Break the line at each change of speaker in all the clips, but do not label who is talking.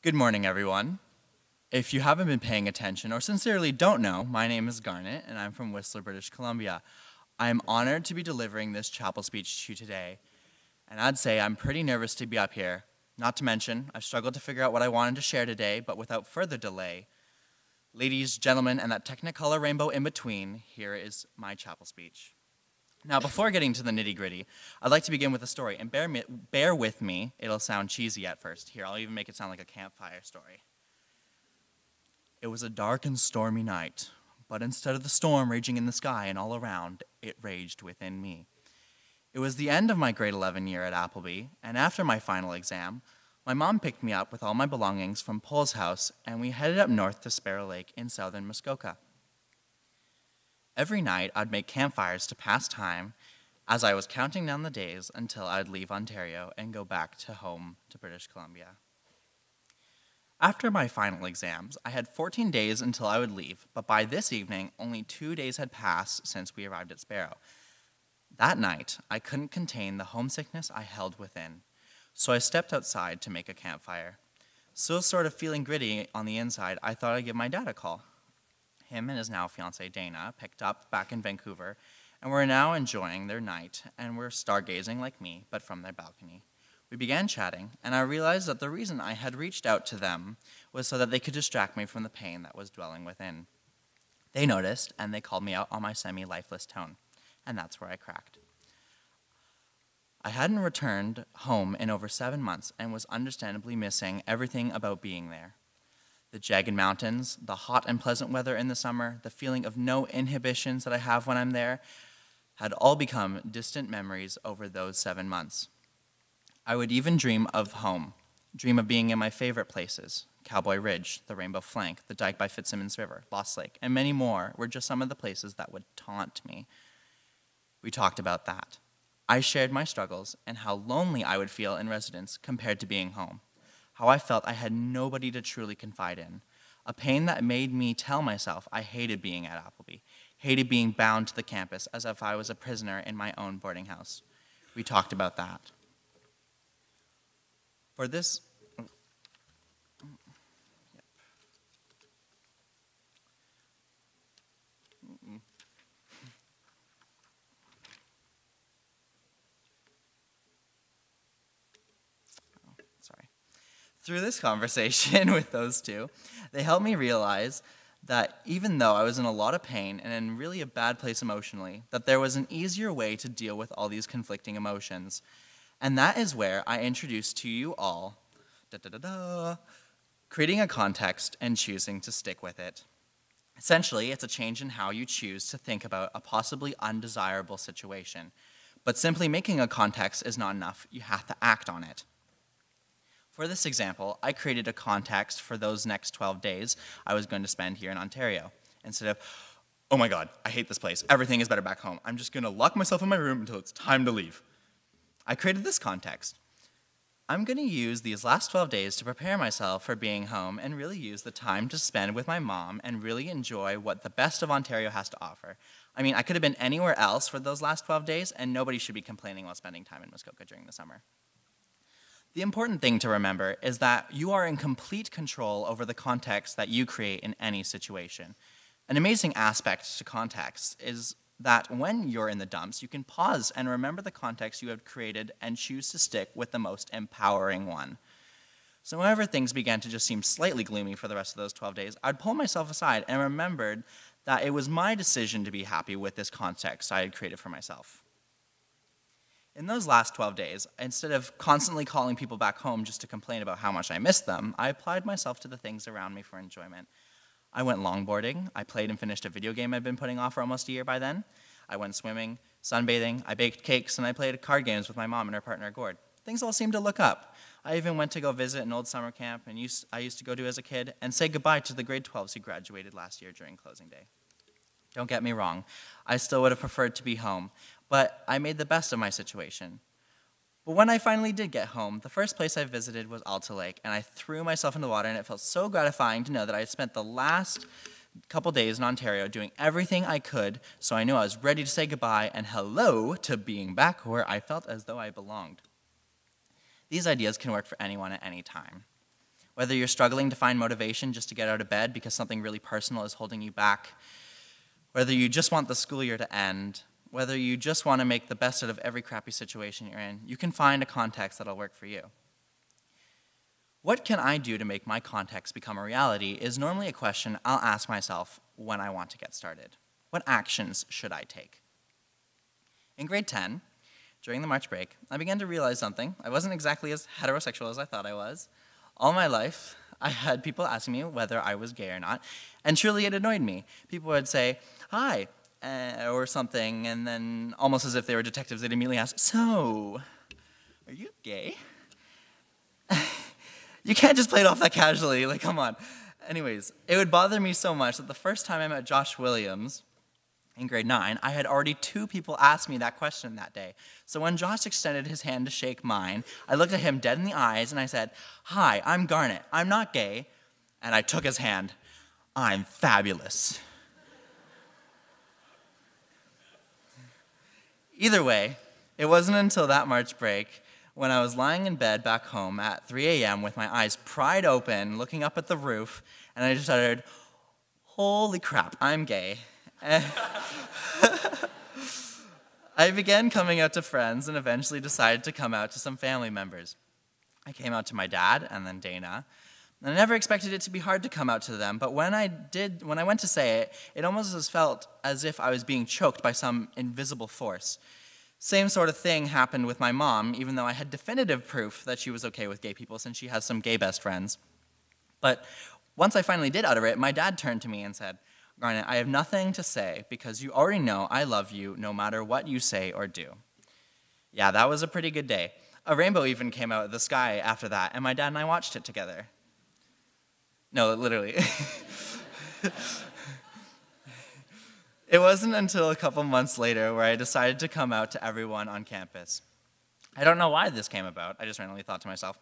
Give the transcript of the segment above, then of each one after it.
Good morning, everyone. If you haven't been paying attention or sincerely don't know, my name is Garnet and I'm from Whistler, British Columbia. I am honored to be delivering this chapel speech to you today, and I'd say I'm pretty nervous to be up here. Not to mention, I've struggled to figure out what I wanted to share today, but without further delay, ladies, gentlemen, and that technicolor rainbow in between, here is my chapel speech. Now, before getting to the nitty-gritty, I'd like to begin with a story, and bear with me, it'll sound cheesy at first. Here, I'll even make it sound like a campfire story. It was a dark and stormy night, but instead of the storm raging in the sky and all around, it raged within me. It was the end of my grade 11 year at Appleby, and after my final exam, my mom picked me up with all my belongings from Pole's house, and we headed up north to Sparrow Lake in southern Muskoka. Every night, I'd make campfires to pass time as I was counting down the days until I'd leave Ontario and go back to home to British Columbia. After my final exams, I had 14 days until I would leave, but by this evening, only 2 days had passed since we arrived at Sparrow. That night, I couldn't contain the homesickness I held within, so I stepped outside to make a campfire. Still sort of feeling gritty on the inside, I thought I'd give my dad a call. Him and his now fiancée Dana picked up back in Vancouver, and were now enjoying their night and were stargazing like me, but from their balcony. We began chatting, and I realized that the reason I had reached out to them was so that they could distract me from the pain that was dwelling within. They noticed, and they called me out on my semi-lifeless tone, and that's where I cracked. I hadn't returned home in over 7 months and was understandably missing everything about being there. The jagged mountains, the hot and pleasant weather in the summer, the feeling of no inhibitions that I have when I'm there, had all become distant memories over those 7 months. I would even dream of home, dream of being in my favorite places. Cowboy Ridge, the Rainbow Flank, the dike by Fitzsimmons River, Lost Lake, and many more were just some of the places that would taunt me. We talked about that. I shared my struggles and how lonely I would feel in residence compared to being home, how I felt I had nobody to truly confide in, a pain that made me tell myself I hated being at Appleby, hated being bound to the campus as if I was a prisoner in my own boarding house. We talked about that. For this, through this conversation with those two, they helped me realize that even though I was in a lot of pain and in really a bad place emotionally, that there was an easier way to deal with all these conflicting emotions. And that is where I introduce to you all, creating a context and choosing to stick with it. Essentially, it's a change in how you choose to think about a possibly undesirable situation. But simply making a context is not enough. You have to act on it. For this example, I created a context for those next 12 days I was going to spend here in Ontario. Instead of, oh my God, I hate this place. Everything is better back home. I'm just going to lock myself in my room until it's time to leave. I created this context. I'm going to use these last 12 days to prepare myself for being home and really use the time to spend with my mom and really enjoy what the best of Ontario has to offer. I mean, I could have been anywhere else for those last 12 days, and nobody should be complaining while spending time in Muskoka during the summer. The important thing to remember is that you are in complete control over the context that you create in any situation. An amazing aspect to context is that when you're in the dumps, you can pause and remember the context you have created and choose to stick with the most empowering one. So whenever things began to just seem slightly gloomy for the rest of those 12 days, I'd pull myself aside and remembered that it was my decision to be happy with this context I had created for myself. In those last 12 days, instead of constantly calling people back home just to complain about how much I missed them, I applied myself to the things around me for enjoyment. I went longboarding, I played and finished a video game I'd been putting off for almost a year by then. I went swimming, sunbathing, I baked cakes, and I played card games with my mom and her partner Gord. Things all seemed to look up. I even went to go visit an old summer camp I used to go to as a kid and say goodbye to the grade 12s who graduated last year during closing day. Don't get me wrong, I still would have preferred to be home, but I made the best of my situation. But when I finally did get home, the first place I visited was Alta Lake, and I threw myself in the water, and it felt so gratifying to know that I had spent the last couple days in Ontario doing everything I could, so I knew I was ready to say goodbye and hello to being back where I felt as though I belonged. These ideas can work for anyone at any time. Whether you're struggling to find motivation just to get out of bed because something really personal is holding you back, whether you just want the school year to end, whether you just want to make the best out of every crappy situation you're in, you can find a context that'll work for you. What can I do to make my context become a reality is normally a question I'll ask myself when I want to get started. What actions should I take? In grade 10, during the March break, I began to realize something. I wasn't exactly as heterosexual as I thought I was. All my life, I had people asking me whether I was gay or not, and truly it annoyed me. People would say, "Hi," or something, and then almost as if they were detectives, they'd immediately ask, "So, are you gay?" You can't just play it off that casually, like, come on. Anyways, it would bother me so much that the first time I met Josh Williams in grade 9, I had already 2 people ask me that question that day. So when Josh extended his hand to shake mine, I looked at him dead in the eyes and I said, "Hi, I'm Garnet. I'm not gay." And I took his hand. "I'm fabulous." Either way, it wasn't until that March break when I was lying in bed back home at 3 a.m. with my eyes pried open, looking up at the roof, and I just uttered, "Holy crap, I'm gay." I began coming out to friends and eventually decided to come out to some family members. I came out to my dad and then Dana. I never expected it to be hard to come out to them, but when I went to say it, it almost felt as if I was being choked by some invisible force. Same sort of thing happened with my mom, even though I had definitive proof that she was okay with gay people since she has some gay best friends. But once I finally did utter it, my dad turned to me and said, "Garnet, I have nothing to say because you already know I love you no matter what you say or do." Yeah, that was a pretty good day. A rainbow even came out of the sky after that, and my dad and I watched it together. No, literally. It wasn't until a couple months later where I decided to come out to everyone on campus. I don't know why this came about. I just randomly thought to myself,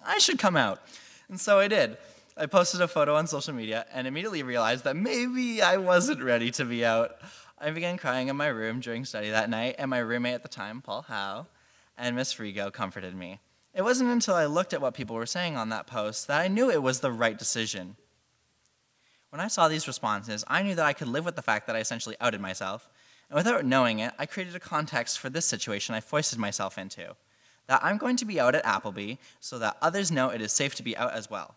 I should come out. And so I did. I posted a photo on social media and immediately realized that maybe I wasn't ready to be out. I began crying in my room during study that night, and my roommate at the time, Paul Howe, and Miss Frigo comforted me. It wasn't until I looked at what people were saying on that post that I knew it was the right decision. When I saw these responses, I knew that I could live with the fact that I essentially outed myself, and without knowing it, I created a context for this situation I foisted myself into, that I'm going to be out at Appleby so that others know it is safe to be out as well.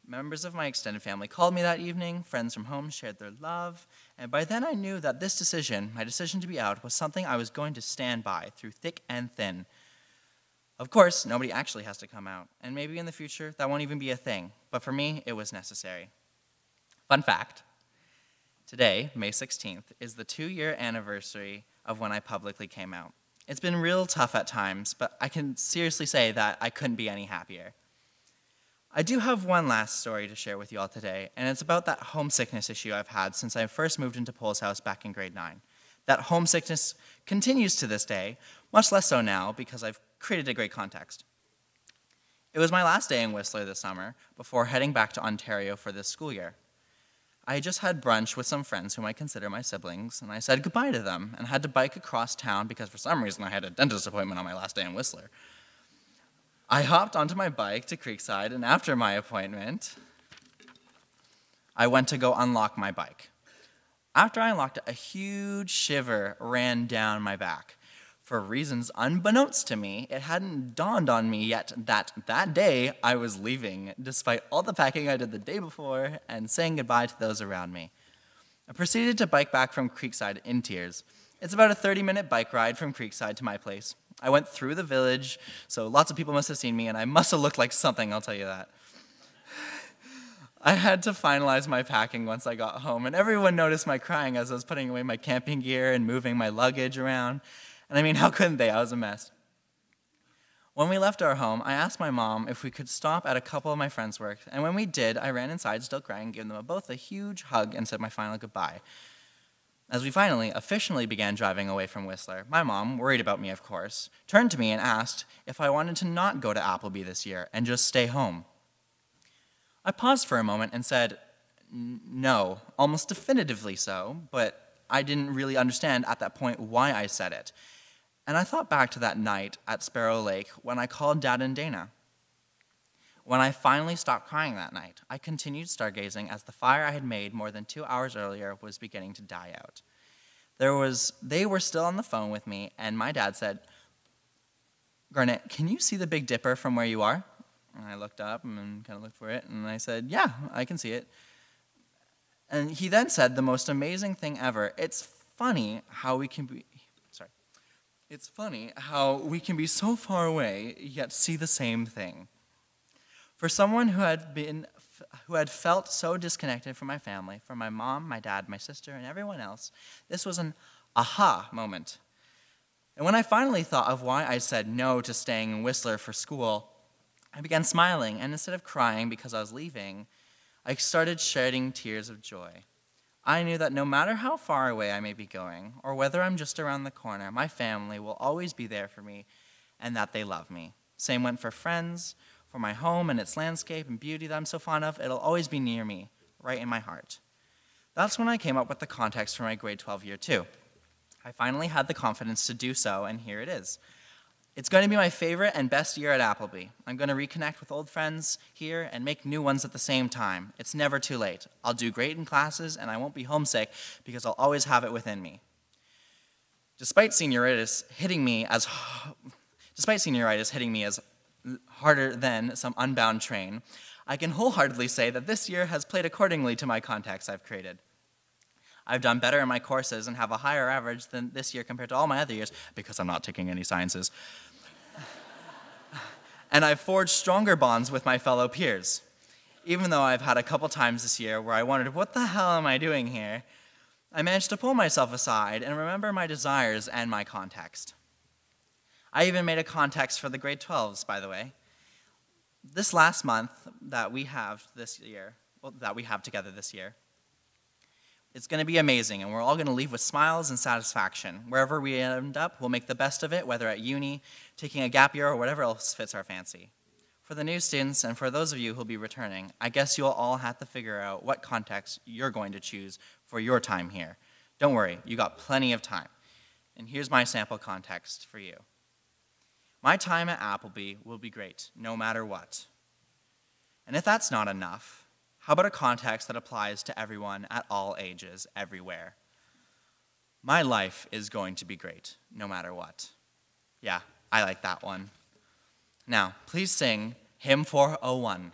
Members of my extended family called me that evening, friends from home shared their love, and by then I knew that this decision, my decision to be out, was something I was going to stand by through thick and thin. Of course, nobody actually has to come out, and maybe in the future that won't even be a thing, but for me, it was necessary. Fun fact, today, May 16th, is the 2-year anniversary of when I publicly came out. It's been real tough at times, but I can seriously say that I couldn't be any happier. I do have one last story to share with you all today, and it's about that homesickness issue I've had since I first moved into Pole's house back in grade 9. That homesickness continues to this day, much less so now because I've created a great context. It was my last day in Whistler this summer before heading back to Ontario for this school year. I had just had brunch with some friends whom I consider my siblings, and I said goodbye to them and had to bike across town because for some reason I had a dentist appointment on my last day in Whistler. I hopped onto my bike to Creekside, and after my appointment, I went to go unlock my bike. After I unlocked it, a huge shiver ran down my back. For reasons unbeknownst to me, it hadn't dawned on me yet that day I was leaving, despite all the packing I did the day before and saying goodbye to those around me. I proceeded to bike back from Creekside in tears. It's about a 30-minute bike ride from Creekside to my place. I went through the village, so lots of people must have seen me, and I must have looked like something, I'll tell you that. I had to finalize my packing once I got home, and everyone noticed my crying as I was putting away my camping gear and moving my luggage around. And I mean, how couldn't they? I was a mess. When we left our home, I asked my mom if we could stop at a couple of my friends' work, and when we did, I ran inside still crying, gave them both a huge hug, and said my final goodbye. As we finally, officially began driving away from Whistler, my mom, worried about me of course, turned to me and asked if I wanted to not go to Appleby this year and just stay home. I paused for a moment and said, no, almost definitively so, but I didn't really understand at that point why I said it. And I thought back to that night at Sparrow Lake when I called Dad and Dana. When I finally stopped crying that night, I continued stargazing as the fire I had made more than 2 hours earlier was beginning to die out. They were still on the phone with me, and my dad said, "Garnet, can you see the Big Dipper from where you are?" And I looked up and kind of looked for it, and I said, "Yeah, I can see it." And he then said the most amazing thing ever. It's funny how we can be so far away yet see the same thing. For someone who had felt so disconnected from my family, from my mom, my dad, my sister, and everyone else, this was an aha moment. And when I finally thought of why I said no to staying in Whistler for school, I began smiling, and instead of crying because I was leaving, I started shedding tears of joy. I knew that no matter how far away I may be going, or whether I'm just around the corner, my family will always be there for me, and that they love me. Same went for friends, for my home and its landscape and beauty that I'm so fond of. It'll always be near me, right in my heart. That's when I came up with the context for my grade 12 year 2. I finally had the confidence to do so, and here it is. It's going to be my favorite and best year at Appleby. I'm going to reconnect with old friends here and make new ones at the same time. It's never too late. I'll do great in classes, and I won't be homesick because I'll always have it within me. Despite senioritis hitting me as harder than some unbound train, I can wholeheartedly say that this year has played accordingly to my context I've created. I've done better in my courses and have a higher average than this year compared to all my other years because I'm not taking any sciences. And I've forged stronger bonds with my fellow peers. Even though I've had a couple times this year where I wondered, what the hell am I doing here? I managed to pull myself aside and remember my desires and my context. I even made a context for the grade 12s, by the way. This last month that we have together this year, it's going to be amazing, and we're all going to leave with smiles and satisfaction. Wherever we end up, we'll make the best of it, whether at uni, taking a gap year, or whatever else fits our fancy. For the new students, and for those of you who'll be returning, I guess you'll all have to figure out what context you're going to choose for your time here. Don't worry, you got plenty of time. And here's my sample context for you. My time at Appleby will be great, no matter what. And if that's not enough, how about a context that applies to everyone at all ages, everywhere? My life is going to be great, no matter what. Yeah, I like that one. Now, please sing Hymn 401.